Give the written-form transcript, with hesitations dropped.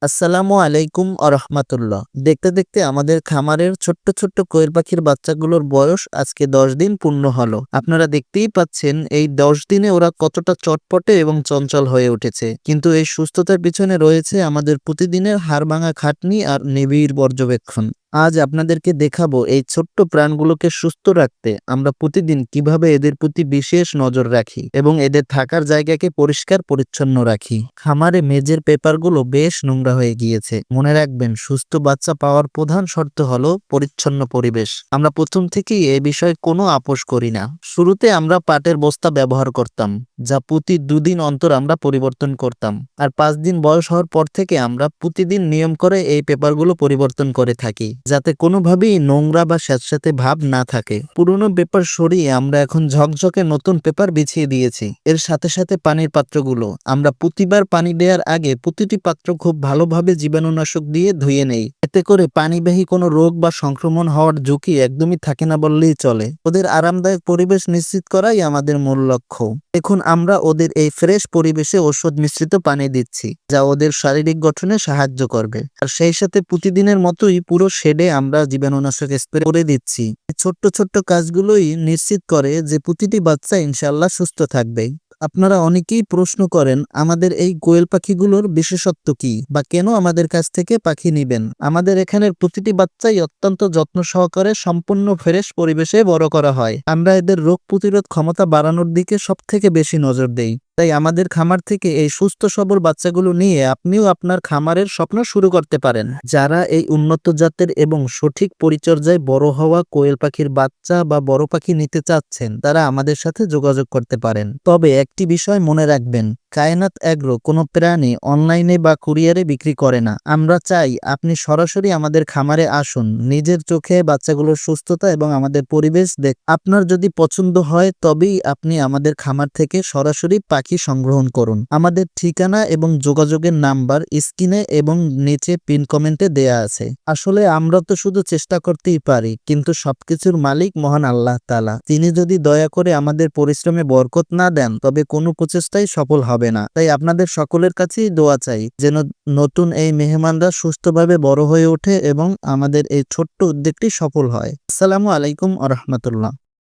আসসালামু আলাইকুম আরহামাতুল্লাহ। দেখতে দেখতে আমাদের খামারের ছোট্ট ছোট্ট কোয়েল পাখির বাচ্চাগুলোর বয়স আজকে 10 দিন পূর্ণ হলো। আপনারা দেখতেই পাচ্ছেন এই 10 দিনে ওরা কতটা চটপটে এবং চঞ্চল হয়ে উঠেছে। কিন্তু এই সুস্থতার পিছনে রয়েছে আমাদের প্রতিদিনের হাড়ভাঙা খাটনি আর নিবিড় পর্যবেক্ষণ। আজ আপনাদেরকে দেখাবো এই ছোট্ট প্রাণগুলোকে সুস্থ রাখতে আমরা প্রতিদিন কিভাবে এদের প্রতি বিশেষ নজর রাখি এবং এদের থাকার জায়গাকে পরিষ্কার পরিচ্ছন্ন রাখি। খামারে মেজের পেপারগুলো বেশ নোংরা হয়ে গিয়েছে। মনে রাখবেন, সুস্থ বাচ্চা পাওয়ার প্রধান শর্ত হলো পরিচ্ছন্ন পরিবেশ। আমরা প্রথম থেকেই এ বিষয়ে কোনো আপোষ করি না। শুরুতে আমরা পাটের বস্তা ব্যবহার করতাম, যা প্রতি 2 দিন অন্তর আমরা পরিবর্তন করতাম। আর 5 দিন বয়স হওয়ার পর থেকে আমরা প্রতিদিন নিয়ম করে এই পেপারগুলো পরিবর্তন করে থাকি, যাতে কোনোভাবেই নোংরা বা স্যাঁতস্যাঁতে ভাব না থাকে। পুরনো পেপার সরিয়ে আমরা এখন ঝকঝকে নতুন পেপার বিছিয়ে দিয়েছি। এর সাথে সাথে পানির পাত্রগুলো আমরা প্রতিবার পানি দেওয়ার আগে প্রতিটি পাত্র খুব ভালোভাবে জীবাণুনাশক দিয়ে ধুয়ে নেই। এতে করে পানিবাহী কোনো রোগ বা সংক্রমণ হওয়ার ঝুঁকি একদমই থাকে না বললেই চলে। ওদের আরামদায়ক পরিবেশ নিশ্চিত করাই আমাদের মূল লক্ষ্য। এখন আমরা ওদের এই ফ্রেশ পরিবেশে ওষুধ মিশ্রিত পানি দিচ্ছি, যা ওদের শারীরিক গঠনে সাহায্য করবে। আর সেই সাথে প্রতিদিনের মতোই পুরো শেডে আমরা জীবাণুনাশক স্প্রে করে দিচ্ছি। এই ছোট্ট ছোট্ট কাজগুলোই নিশ্চিত করে যে প্রতিটি বাচ্চা ইনশাআল্লাহ সুস্থ থাকবে। আপনারা অনেকেই প্রশ্ন করেন, আমাদের এই কোয়েল পাখিগুলোর বিশেষত্ব কি বা কেন আমাদের কাছ থেকে পাখি নিবেন। আমাদের এখানের প্রতিটি বাচ্চাই অত্যন্ত যত্ন সহকারে সম্পূর্ণ ফ্রেশ পরিবেশে বড় করা হয়। আমরা এদের রোগ প্রতিরোধ ক্ষমতা বাড়ানোর দিকে সবথেকে বেশি নজর দেই। তাই আমাদের খামার থেকে এই সুস্থ সবল বাচ্চাগুলো নিয়ে আপনিও আপনার খামারের স্বপ্ন শুরু করতে পারেন। যারা এই উন্নত জাতের এবং সঠিক পরিচর্যায় বড় হওয়া কোয়েল পাখির বাচ্চা বা বড় পাখি নিতে চাচ্ছেন, তারা আমাদের সাথে যোগাযোগ করতে পারেন। তবে একটি বিষয় মনে রাখবেন, কায়নাত এগ্রো কোনো প্রাণী অনলাইনে বা কুরিয়ারে বিক্রি করে না। আমরা চাই আপনি সরাসরি আমাদের খামারে আসুন, নিজের চোখে বাচ্চাগুলোর সুস্থতা এবং আমাদের পরিবেশ আপনার যদি পছন্দ হয় তবেই আপনি আমাদের খামার থেকে সরাসরি পাখি সংগ্রহণ করুন। আমাদের ঠিকানা এবং যোগাযোগের নাম্বার স্ক্রিনে এবং নিচে পিন কমেন্টে দেয়া আছে। আসলে আমরা তো শুধু চেষ্টা করতেই পারি, কিন্তু সবকিছুর মালিক মহান আল্লাহ তাআলা। তিনি যদি দয়া করে আমাদের পরিশ্রমে বরকত না দেন, তবে কোনো প্রচেষ্টাই সফল হবে না। তাই আপনাদের সকলের কাছেই দোয়া চাই যেন নতুন এই মেহমানরা সুস্থভাবে বড় হয়ে ওঠে এবং আমাদের এই ছোট্ট উদ্যোগটি সফল হয়। আসসালামু আলাইকুম আরহামাতুল্লাহ।